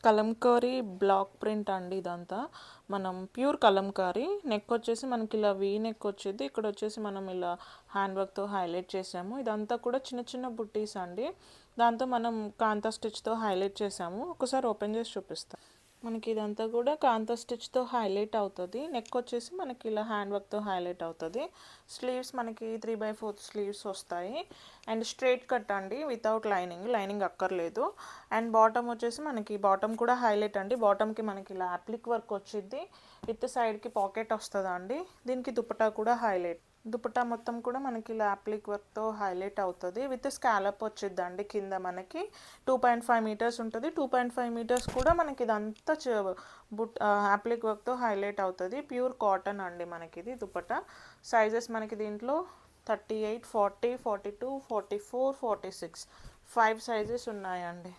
Kalamkari black print అండి ఇదంతా. మనం ప్యూర్ కలంకారీ. నెక్ వచ్చేసి మనకి ఇలా వీ నెక్ వచ్చేది. ఇక్కడ వచ్చేసి మనం ఇలా హ్యాండ్ వర్క్తో హైలైట్ చేసాము. ఇదంతా కూడా చిన్న చిన్న బుట్టీస్ అండి. దాంతో మనం కాంతా స్టిచ్తో హైలైట్ చేసాము. ఒకసారి ఓపెన్ చేసి చూపిస్తాం. మనకి ఇదంతా కూడా కాంతా స్టిచ్తో హైలైట్ అవుతుంది. నెక్ వచ్చేసి మనకి ఇలా హ్యాండ్ వర్క్తో హైలైట్ అవుతుంది. స్లీవ్స్ మనకి 3/4 స్లీవ్స్ వస్తాయి. అండ్ స్ట్రైట్ కట్ అండి, వితౌట్ లైనింగ్ అక్కర్లేదు. అండ్ బాటమ్ వచ్చేసి మనకి బాటమ్ కూడా హైలైట్ అండి. బాటమ్కి మనకి ఇలా అప్లిక్ వర్క్ వచ్చింది. విత్ సైడ్కి పాకెట్ వస్తుంది అండి. దీనికి దుపట్టా కూడా హైలైట్. దుపట్టా మొత్తం కూడా మనకి ఇలా అప్లిక్ వర్క్తో హైలైట్ అవుతుంది. విత్ స్కాలప్ వచ్చిద్దండి. కింద మనకి 2.5 మీటర్స్ ఉంటుంది. 2.5 మీటర్స్ కూడా మనకి ఇదంతా అప్లిక్ వర్క్తో హైలైట్ అవుతుంది. ప్యూర్ కాటన్ అండి మనకి ఇది దుపట్టా. సైజెస్ మనకి దీంట్లో 38, 40, 42, 44, 46 5 సైజెస్ ఉన్నాయండి.